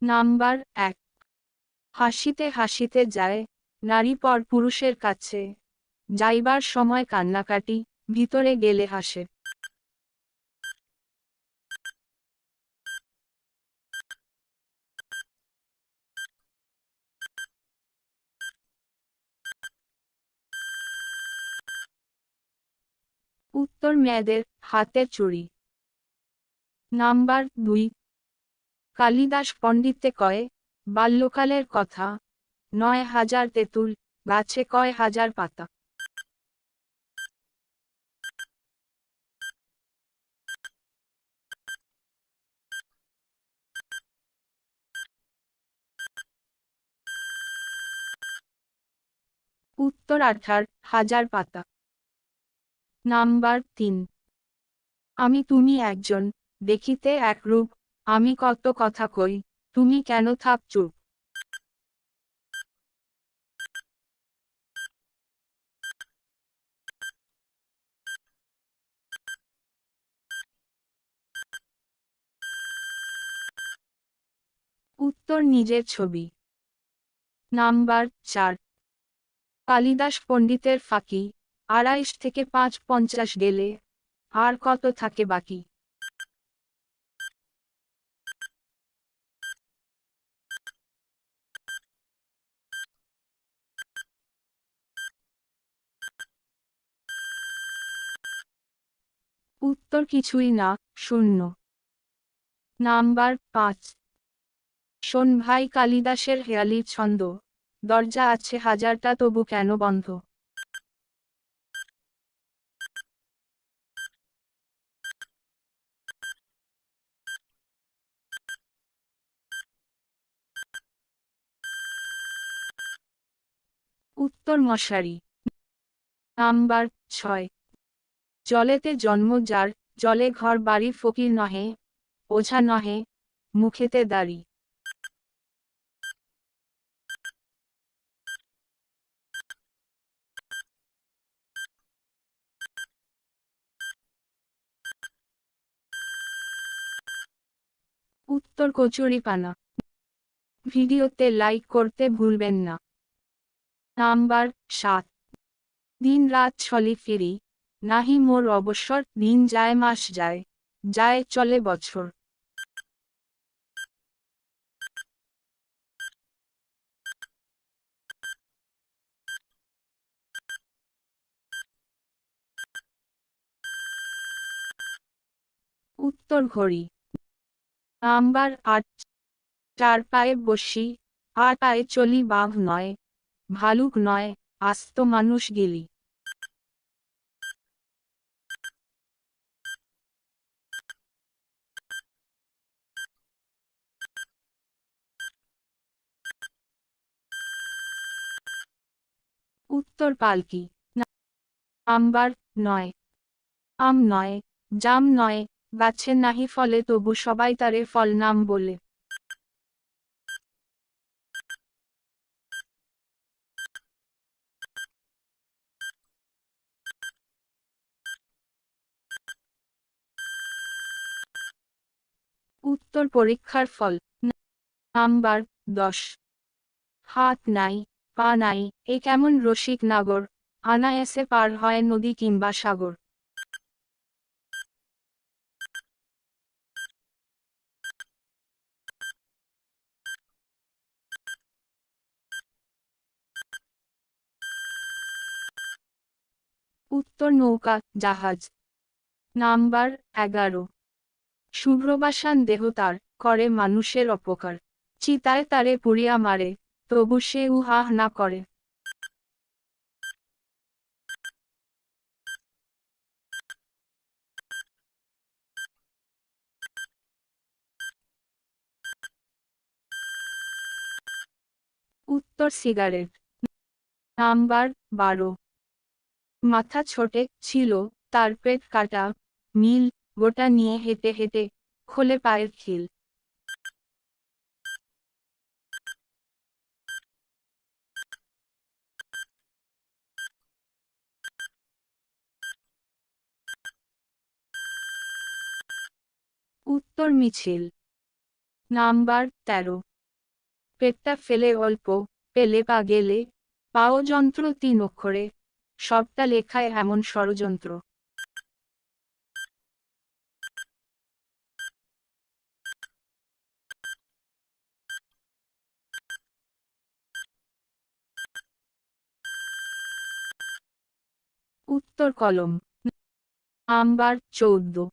Number ১। হাসিতে হাসিতে যায় নারী পর পুরুষের কাছে, যাইবার সময় কান্নাকাটি, ভিতরে গেলে হাসে। উত্তর মেয়েদের হাতের চুড়ি। নাম্বার ২। কালিদাস পণ্ডিতে কয় বাল্যকালের কথা, ৯,০০০ তেঁতুল, গাছে কয় হাজার পাতা। উত্তর ১৮,০০০ পাতা। নাম্বার ৩। আমি তুমি একজন, দেখিতে একরূপ, আমি কত কথা কই, তুমি কেন থাক চুপ। উত্তর নিজের ছবি। নাম্বার ৪। কালিদাস পণ্ডিতের ফাঁকি, ২৮ থেকে ৫,৫০ গেলে, আর কত থাকে বাকি। উত্তর কিছুই না, শূন্য। নাম্বার ৫। শোন ভাই কালিদাসের হেয়ালি ছন্দ, দরজা আছে হাজারটা তবু কেন বন্ধ। উত্তর মশারি। নাম্বার ৬। জলেতে জন্ম যার, জলে ঘর বাড়ি ফকির নহে, ওঝা নহে, মুখেতে দাড়ি। উত্তর কচুরিপানা। ভিডিওতে লাইক করতে ভুলবেন না। নাম্বার ৭। দিন রাত চলি ফিরি, নাহি মোর অবসর, দিন যায় মাস যায়, যায় চলে বছর। উত্তর ঘড়ি। নাম্বার ৮। চার পায়ে বসি, আর পায়ে চলি, বাঘ নয়, ভালুক নয়, আস্ত মানুষ গিলি। উত্তর পালকি। নাম্বার ৯। আম নয়, জাম নয়, গাছে নাহি ফলে তবু সবাই তারে ফল নাম বলে। উত্তর পরীক্ষার ফল। নাম্বার ১০। হাত নাই, পা নাই, এ কেমন রসিক নাগর, অনায়াসে পার হয় নদী কিংবা সাগর। উত্তর নৌকা, জাহাজ। নাম্বার ১১। শুভ্রবাসান দেহ তার, করে মানুষের অপকার, চিতায় তারে পুড়িয়া মারে, তবু সে উহা না করে। উত্তর সিগারেট। নাম্বার ১২। মাথা ছোটে ছিল, তার পেট কাটা, নীল, গোটা নিয়ে হেঁটে হেঁটে, খোলে পায়ের খিল। উত্তর মিছিল। নাম্বার ১৩। পেটটা ফেলে অল্প, পেলে পা গেলে, পাও যন্ত্র 3 অক্ষরে, সবটা লেখায় এমন ষড়যন্ত্র। উত্তর কলম। নাম্বার 14।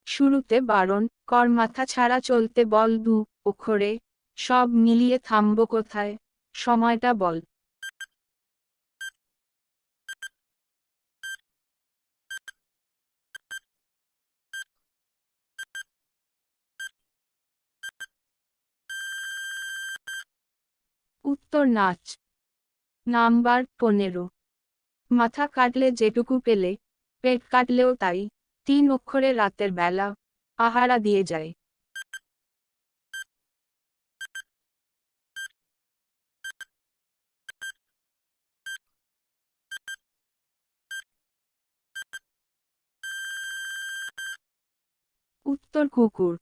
শুরুতে বারণ কর মাথা ছাড়া চলতে বল 2 অক্ষরে, সব মিলিয়ে থামবো কোথায়, সময়টা বল। উত্তর নাচ। নাম্বার 15। মাথা কাটলে যেটুকু পেলে, পেট কাটলেও তাই, 3 অক্ষরে রাতের বেলা, পাহারা দিয়ে যায়। উত্তর কুকুর।